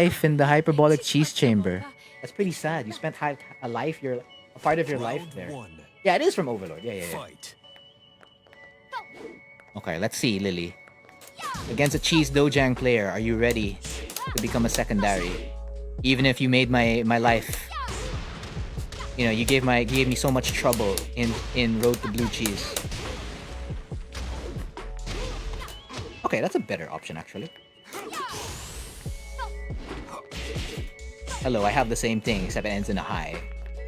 life in the hyperbolic cheese chamber. That's pretty sad. You spent a part of your life there. Yeah, it is from Overlord. Yeah. Okay, let's see, Lili. Against a cheese Dojang player, are you ready to become a secondary? Even if you made my life, you gave me so much trouble in Road to Blue Cheese. Okay, that's a better option actually. Hello, I have the same thing except it ends in a high.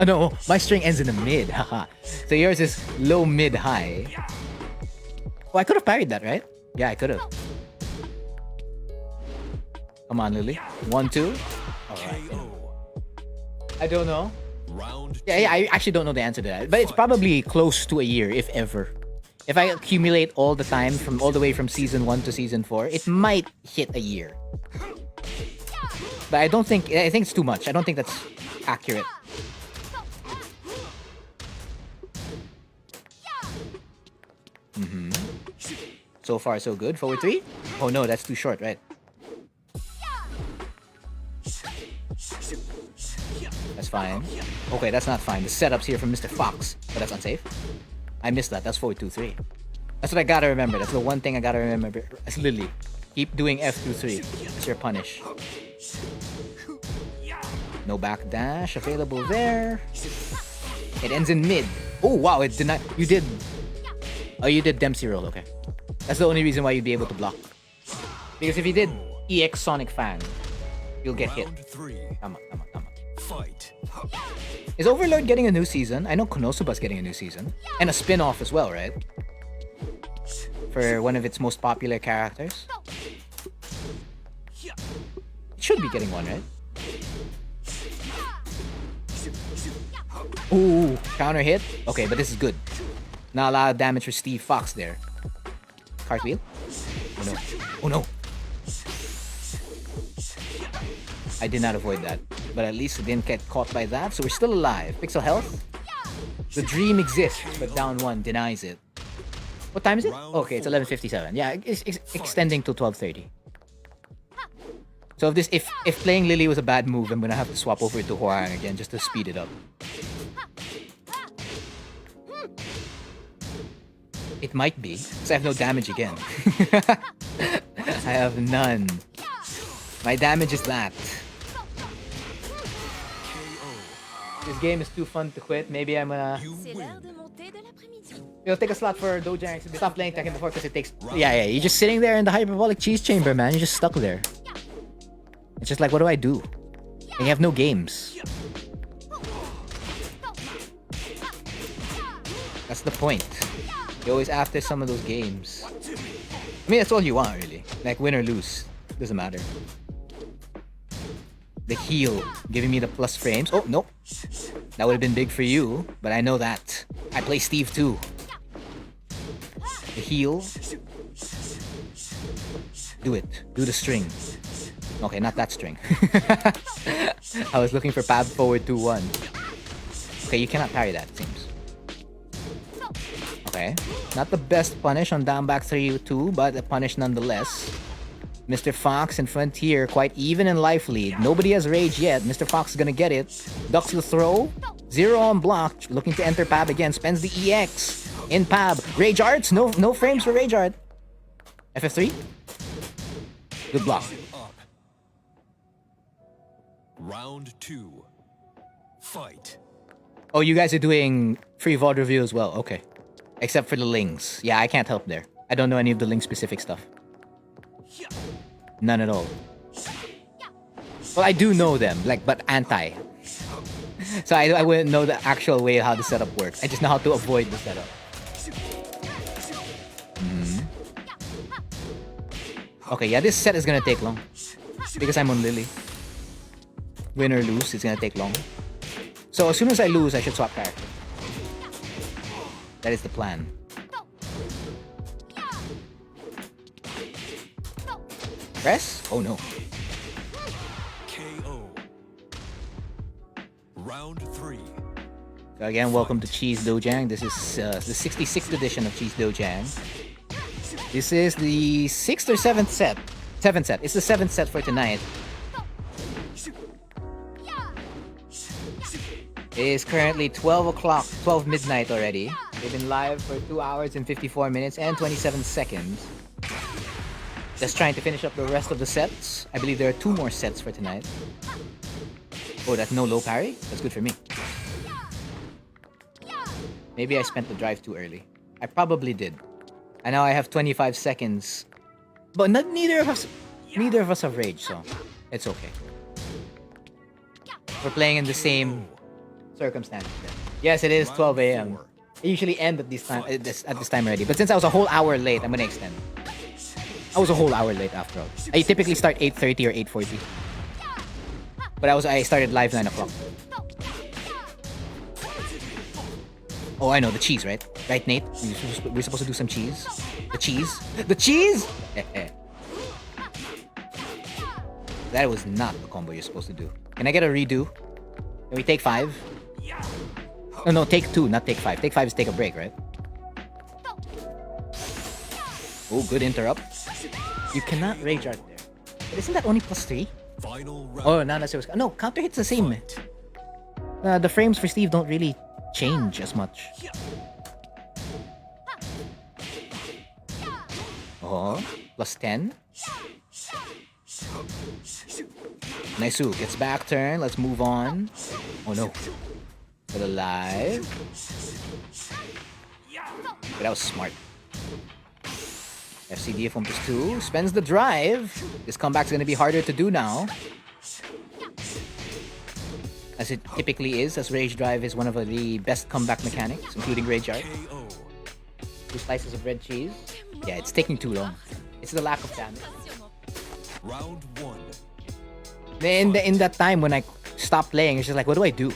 Oh no, my string ends in a mid. Haha. So yours is low, mid, high. Oh, I could have parried that, right? Yeah, I could have. Come on, Lili. 1, 2. Alright. I don't know. Yeah, I actually don't know the answer to that. But it's probably close to a year, if ever. If I accumulate all the time from all the way from season 1 to season 4, it might hit a year. But I think it's too much. I don't think that's accurate. So far, so good. Forward 3? Oh no, that's too short, right? That's fine. Okay, that's not fine. The setup's here from Mr.Fox. But that's unsafe. I missed that. That's forward 2-3. That's what I gotta remember. That's the one thing I gotta remember. That's Lili. Keep doing F2-3. That's your punish. No back dash available there. It ends in mid. Oh wow, it did not. You did. Oh, you did Dempsey roll. Okay. That's the only reason why you'd be able to block. Because if you did EX Sonic Fang, you'll get hit. Come on. Fight. Is Overlord getting a new season? I know Konosuba's getting a new season. And a spin-off as well, right? For one of its most popular characters. It should be getting one, right? Ooh, counter hit. Okay, but this is good. Not a lot of damage for Steve Fox there. Cartwheel? Oh no. Oh no. I did not avoid that. But at least I didn't get caught by that, so we're still alive. Pixel health? The dream exists, but down 1 denies it. What time is it? Okay, it's 11:57. Yeah, it's extending to 12:30. So if playing Lili was a bad move, I'm gonna have to swap over to Hwoarang again just to speed it up. It might be, because I have no damage again. I have none. My damage is that. This game is too fun to quit. Maybe I'm gonna... It'll take a slot for Dojang. Stop playing Tekken before because it takes... Yeah, you're just sitting there in the hyperbolic cheese chamber, man. You're just stuck there. It's just like, what do I do? And you have no games. That's the point. You're always after some of those games. I mean, that's all you want, really. Like, win or lose. Doesn't matter. The heal, giving me the plus frames. Oh, nope. That would have been big for you, but I know that. I play Steve too. The heal. Do it. Do the string. Okay, not that string. I was looking for pab forward 2-1. Okay, you cannot parry that, it seems. Okay. Not the best punish on down back 3-2, but a punish nonetheless. Mr. Fox and Frontier quite even in life lead. Nobody has rage yet. Mr. Fox is gonna get it. Ducks the throw. 0 on block. Looking to enter Pab again. Spends the EX in Pab. Rage Arts. No frames for Rage Art. FF3. Good block. Round 2. Fight. Oh, you guys are doing free VOD review as well. Okay. Except for the links. Yeah, I can't help there. I don't know any of the link specific stuff. None at all. Well, I do know them, like, but anti. So I wouldn't know the actual way how the setup works. I just know how to avoid the setup. Okay, yeah, this set is gonna take long. Because I'm on Lili. Win or lose, it's gonna take long. So as soon as I lose, I should swap character. That is the plan. Press? Oh no. KO. Round 3. So again, welcome to Cheese Dojang. This is the 66th edition of Cheese Dojang. This is the 6th or 7th set. 7th set. It's the 7th set for tonight. It is currently 12 o'clock, 12 midnight already. We've been live for 2 hours and 54 minutes and 27 seconds. Just trying to finish up the rest of the sets. I believe there are 2 more sets for tonight. Oh, that's no low parry? That's good for me. Maybe I spent the drive too early. I probably did. And now I have 25 seconds. But neither of us have rage, so it's okay. We're playing in the same circumstances. Yes, it is 12 a.m. I usually end at this time already. But since I was a whole hour late, I'm gonna extend. I was a whole hour late after all. I typically start 8:30 or 8:40. But I started live 9 o'clock. Oh, I know, the cheese, right? Right, Nate? We're supposed to do some cheese. The cheese? The cheese? That was not the combo you're supposed to do. Can I get a redo? Can we take 5? No, take 2, not take 5. Take 5 is take a break, right? Oh, good interrupt. You cannot rage art there. But isn't that only +3? Oh, no, that's no, counter hit's the same. The frames for Steve don't really change as much. Oh, +10. Naisu gets back turn. Let's move on. Oh no. But alive. But that was smart. FCD from +2. Spends the drive. This comeback's gonna be harder to do now. As it typically is, as Rage Drive is one of the best comeback mechanics, including Rage Art. 2 slices of red cheese. Yeah, it's taking too long. It's the lack of damage. Round 1. In that time when I stopped playing, it's just like, what do I do?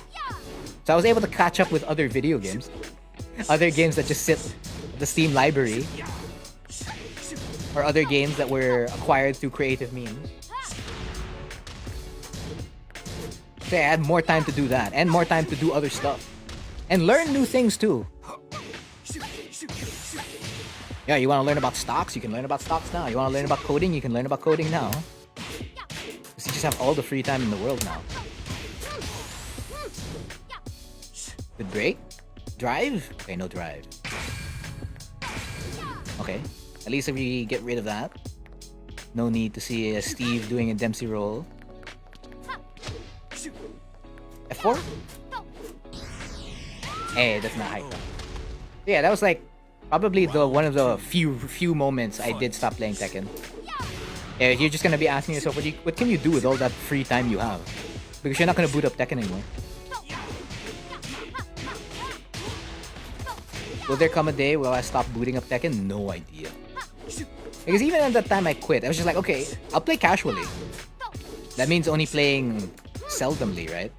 So I was able to catch up with other video games. Other games that just sit in the Steam library. Or other games that were acquired through creative means. So I had more time to do that. And more time to do other stuff. And learn new things too. Yeah, you want to learn about stocks? You can learn about stocks now. You want to learn about coding? You can learn about coding now. Because you just have all the free time in the world now. Good break? Drive? Okay, no drive. Okay. At least if we get rid of that. No need to see Steve doing a Dempsey roll. F4? Hey, that's not high. Yeah, that was like probably one of the few moments I did stop playing Tekken. Yeah, you're just gonna be asking yourself, what can you do with all that free time you have? Because you're not gonna boot up Tekken anymore. Will there come a day where I stop booting up Tekken? No idea. Because even at that time I quit. I was just like, okay, I'll play casually. That means only playing seldomly, right?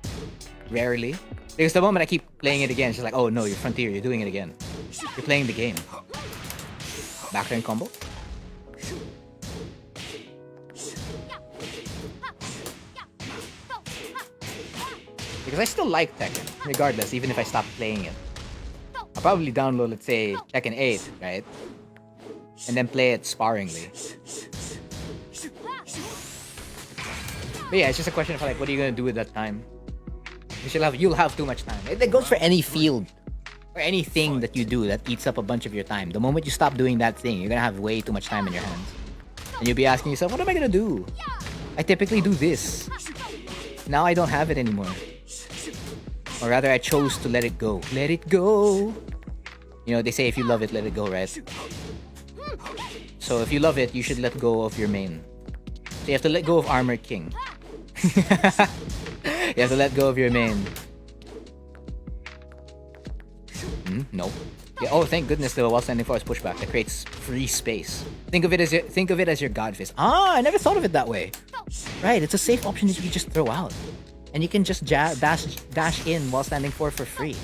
Rarely. Because the moment I keep playing it again, it's just like, oh no, you're Frontier, you're doing it again. You're playing the game. Back turn combo. Because I still like Tekken, regardless, even if I stop playing it. I'll probably download, let's say, Tekken 8, right? And then play it sparingly. But yeah, it's just a question of like, what are you gonna do with that time? You'll have too much time. It goes for any field or anything that you do that eats up a bunch of your time. The moment you stop doing that thing, you're gonna have way too much time in your hands. And you'll be asking yourself, what am I gonna do? I typically do this. Now I don't have it anymore. Or rather, I chose to let it go. Let it go! You know, they say if you love it, let it go, right? So if you love it, you should let go of your main. So you have to let go of Armor King. You have to let go of your main. No. Yeah, oh, thank goodness the while standing force pushback that creates free space. Think of it as your god fist. Ah, I never thought of it that way. Right, it's a safe option that you can just throw out, and you can just dash in while standing for free.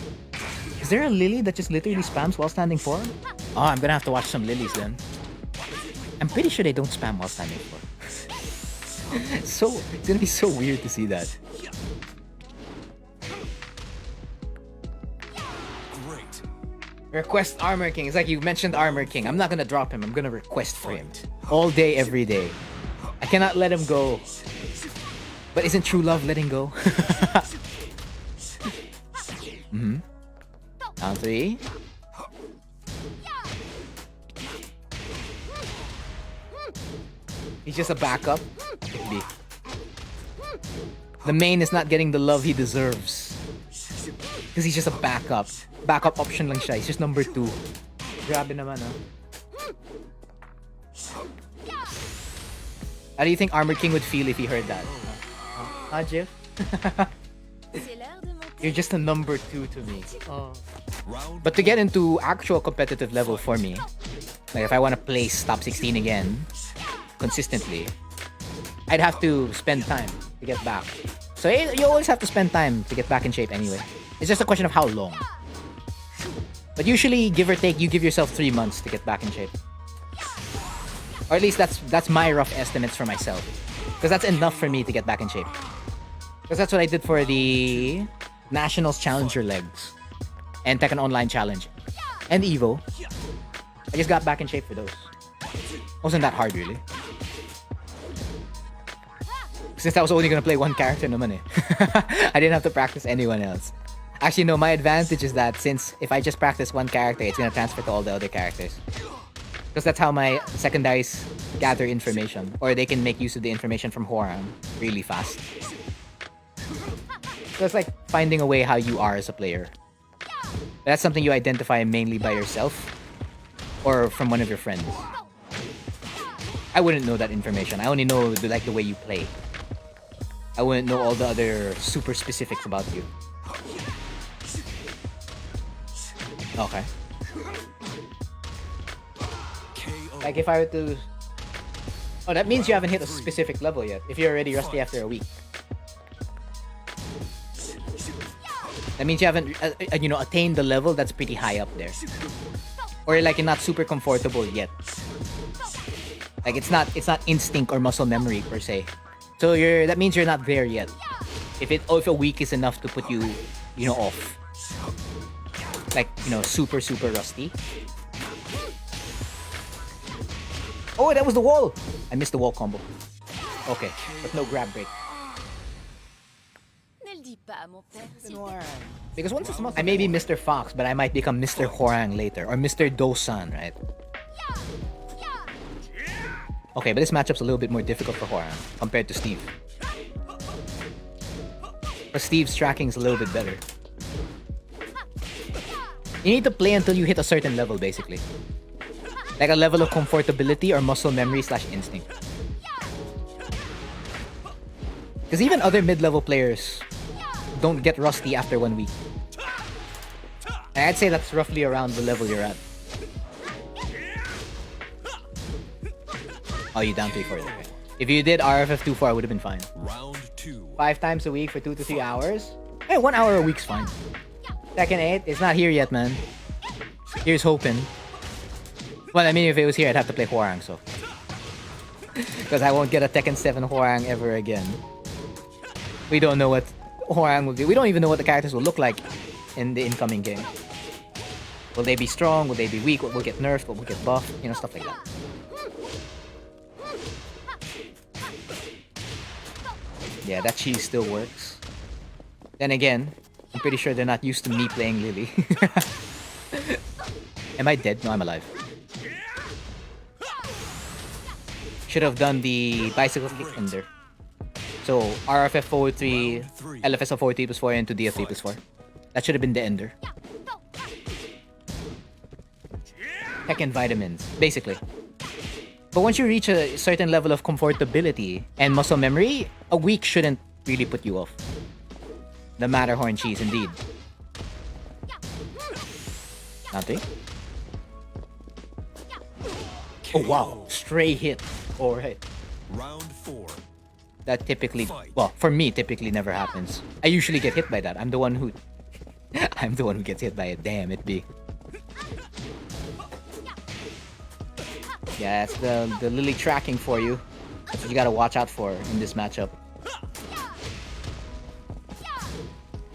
Is there a Lili that just literally spams while standing for? Oh, I'm gonna have to watch some Lilies then. I'm pretty sure they don't spam while standing for. So it's gonna be so weird to see that. Great. Request Armor King. It's like you mentioned Armor King. I'm not gonna drop him. I'm gonna request for him all day, every day. I cannot let him go. But isn't true love letting go? Down 3. He's just a backup. The main is not getting the love he deserves. Because he's just a backup. Backup option lang siya. He's just number 2. Grabe naman, ah. How do you think Armor King would feel if he heard that? Huh, Jill? You're just a number 2 to me. Oh. But to get into actual competitive level for me, like if I want to place top 16 again, consistently, I'd have to spend time to get back. So you always have to spend time to get back in shape anyway. It's just a question of how long. But usually, give or take, you give yourself 3 months to get back in shape. Or at least that's my rough estimates for myself. Because that's enough for me to get back in shape. Because that's what I did for the Nationals Challenger legs. And Tekken Online Challenge. And Evo. I just got back in shape for those. Wasn't that hard, really. Since I was only gonna play one character naman eh. I didn't have to practice anyone else. Actually, no, my advantage is that since if I just practice one character, it's gonna transfer to all the other characters. Because that's how my secondaries gather information. Or they can make use of the information from Hwoarang really fast. So it's like finding a way how you are as a player. That's something you identify mainly by yourself. Or from one of your friends. I wouldn't know that information. I only know the way you play. I wouldn't know all the other super specifics about you. Okay. Like if I were to... Oh, that means you haven't hit a specific level yet. If you're already rusty after a week. That means you haven't, attained the level that's pretty high up there. Or like you're not super comfortable yet. Like it's not instinct or muscle memory per se. So that means you're not there yet. If a week is enough to put you, off. Like, super rusty. Oh, that was the wall! I missed the wall combo. Okay, but no grab break. Because once a month, I may be Mr.Fox, but I might become Mr. Hwoarang later. Or Mr. Dojang, right? Okay, but this matchup's a little bit more difficult for Hwoarang compared to Steve. But Steve's tracking's a little bit better. You need to play until you hit a certain level, basically. Like a level of comfortability or muscle memory / instinct. Because even other mid-level players don't get rusty after 1 week. And I'd say that's roughly around the level you're at. Oh, you down 3-4. Okay. If you did RFF2-4, I would have been fine. Round 2. 5 times a week for 2 to 3 hours? Hey, 1 hour a week's fine. Tekken 8, it's not here yet, man. Here's hoping. Well, I mean, if it was here, I'd have to play Hwoarang, so. Because I won't get a Tekken 7 Hwoarang ever again. We don't know what Hwoarang will do. We don't even know what the characters will look like in the incoming game. Will they be strong? Will they be weak? What will get nerfed? What will get buffed? Stuff like that. Yeah, that cheese still works. Then again, I'm pretty sure they're not used to me playing Lili. Am I dead? No, I'm alive. Should have done the bicycle kick under. So, RFF forward 3, LFS of forward 3 plus 4 into DF 3 plus 4. That should have been the ender. Tekken vitamins, basically. But once you reach a certain level of comfortability and muscle memory, a week shouldn't really put you off. The Matterhorn cheese, indeed. Nothing. Oh wow, stray hit. Alright. Round 4. That typically, well, for me, typically never happens. I usually get hit by that. I'm the one who gets hit by it. Damn, it be. Yeah, that's the Lili tracking for you. That's what you gotta watch out for in this matchup.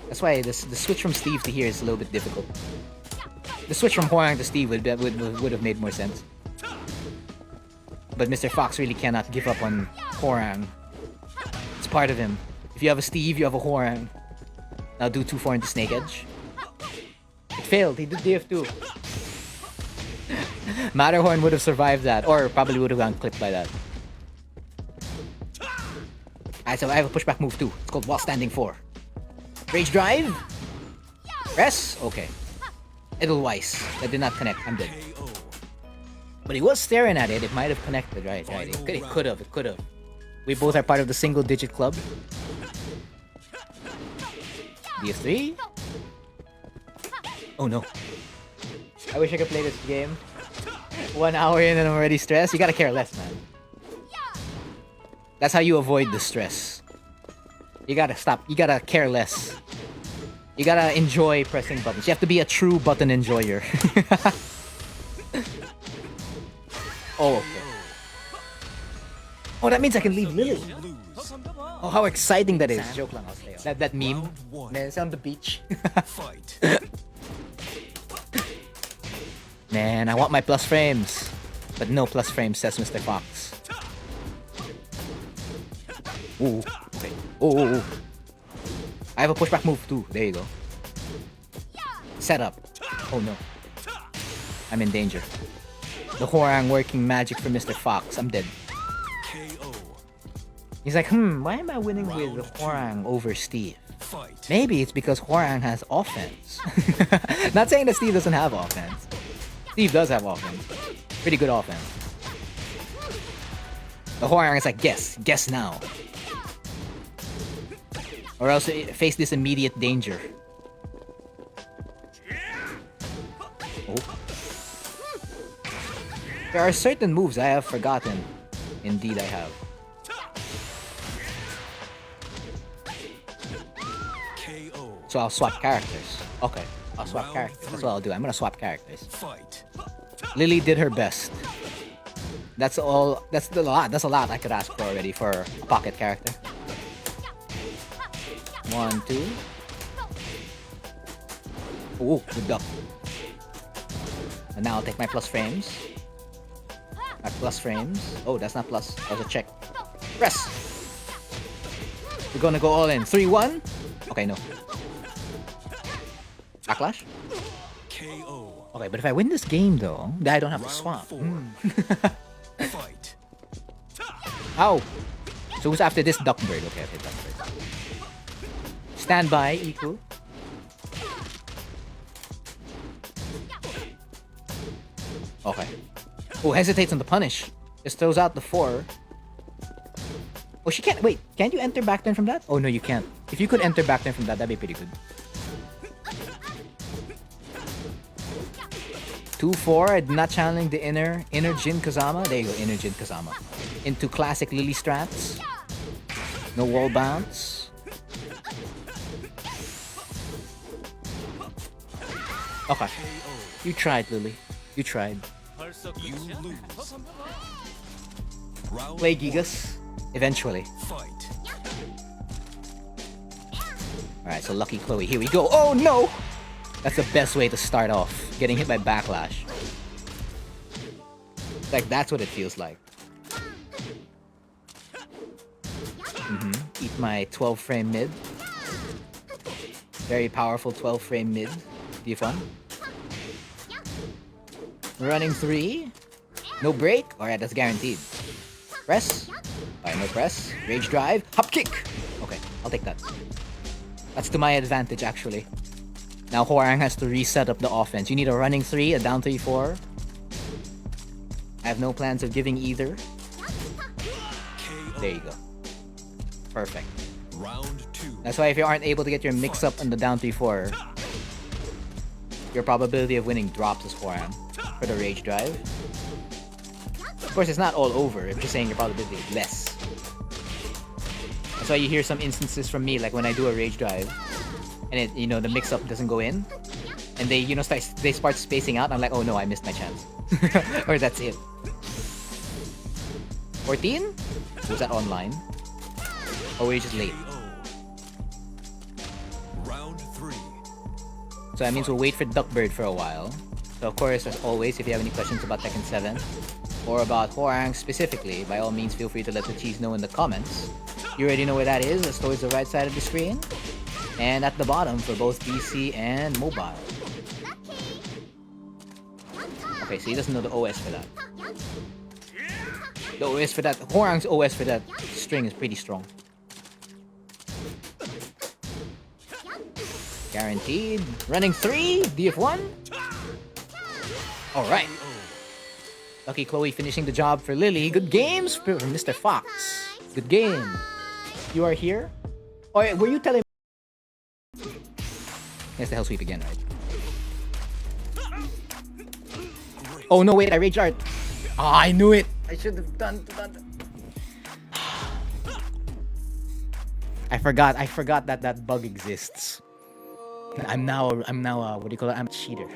That's why the switch from Steve to here is a little bit difficult. The switch from Hwoarang to Steve would have made more sense. But Mr. Fox really cannot give up on Hwoarang. It's part of him. If you have a Steve, you have a Hwoarang. Now do 2-4 into Snake Edge. It failed. He did DF2. Matterhorn would have survived that, or probably would have gone clipped by that. Alright, so I have a pushback move too. It's called While Standing 4. Rage Drive? Press? Okay. Edelweiss. That did not connect. I'm dead. But he was staring at it. It might have connected, right? It could have. It could have. We both are part of the single-digit club. DF3? Oh no. I wish I could play this game. 1 hour in and I'm already stressed. You gotta care less, man. That's how you avoid the stress. You gotta stop. You gotta care less. You gotta enjoy pressing buttons. You have to be a true button enjoyer. Oh, okay. Oh, that means I can leave Lili. Oh, how exciting that is. Joke lang, I'll stay on. That meme. Man, it's on the beach. Man, I want my plus frames. But no plus frames, says Mr.Fox. Ooh, okay. Oh. I have a pushback move too. There you go. Set up. Oh no. I'm in danger. The Hwoarang working magic for Mr.Fox. I'm dead. He's like, why am I winning with the Hwoarang over Steve? Maybe it's because Hwoarang has offense. Not saying that Steve doesn't have offense. Steve does have offense. Pretty good offense. The Hwoarang is like, guess now. Or else face this immediate danger. Oh. There are certain moves I have forgotten. Indeed I have. So I'll swap characters. Okay, I'll swap characters. That's what I'll do. I'm gonna swap characters. Lili did her best. That's all. That's a lot. That's a lot I could ask for already for a pocket character. 1, 2. Ooh, good duck. And now I'll take my plus frames. My plus frames. Oh, that's not plus. That was a check. Press! We're gonna go all in. 3, 1. Okay, no. Backlash? Okay, but if I win this game though, then I don't have to swap. Ow! So who's after this Duckbird? Okay, I've hit Duckbird. Stand by, Iku. Okay. Oh, hesitates on the punish. Just throws out the 4. Oh, she can't. Wait, can't you enter back then from that? Oh, no, you can't. If you could enter back then from that, that'd be pretty good. 2-4, not channeling the inner Jin Kazama. There you go, inner Jin Kazama. Into classic Lili strats. No wall bounce. Okay. You tried, Lili. You tried. You lose. Play Gigas. Eventually. Alright, so lucky Chloe. Here we go. Oh no! That's the best way to start off. Getting hit by backlash. Like, that's what it feels like. Eat my 12 frame mid. Very powerful 12 frame mid. Be fun. Running 3. No break? Alright, that's guaranteed. Press. Alright, no press. Rage drive. Hop kick! Okay, I'll take that. That's to my advantage, actually. Now Hwoarang has to reset up the offense. You need a running 3, a down 3-4. I have no plans of giving either. There you go. Perfect. Round 2. That's why if you aren't able to get your mix up on the down 3-4, your probability of winning drops as Hwoarang for the rage drive. Of course, it's not all over. I'm just saying your probability is less. That's why you hear some instances from me, like when I do a rage drive, and it, the mix-up doesn't go in, and they, they start spacing out. I'm like, oh no, I missed my chance, or that's it. 14? Was that online? Or were you just late? Round 3. So that means we'll wait for Duckbird for a while. So of course, as always, if you have any questions about Tekken 7 or about Hwoarang specifically, by all means, feel free to let the cheese know in the comments. You already know where that is. It's towards the right side of the screen. And at the bottom for both PC and mobile. Okay, so he doesn't know the OS for that. The OS for that, Hwoarang's OS for that string is pretty strong. Guaranteed. Running 3, DF1. Alright. Lucky Chloe finishing the job for Lili. Good games for Mr. Fox. Good game. You are here? Oh, were you telling me? Yes, the hell sweep again, right? Oh no, wait, I rage art. Ah, I knew it. I should have done. I forgot that that bug exists. I'm now what do you call it? I'm a cheater.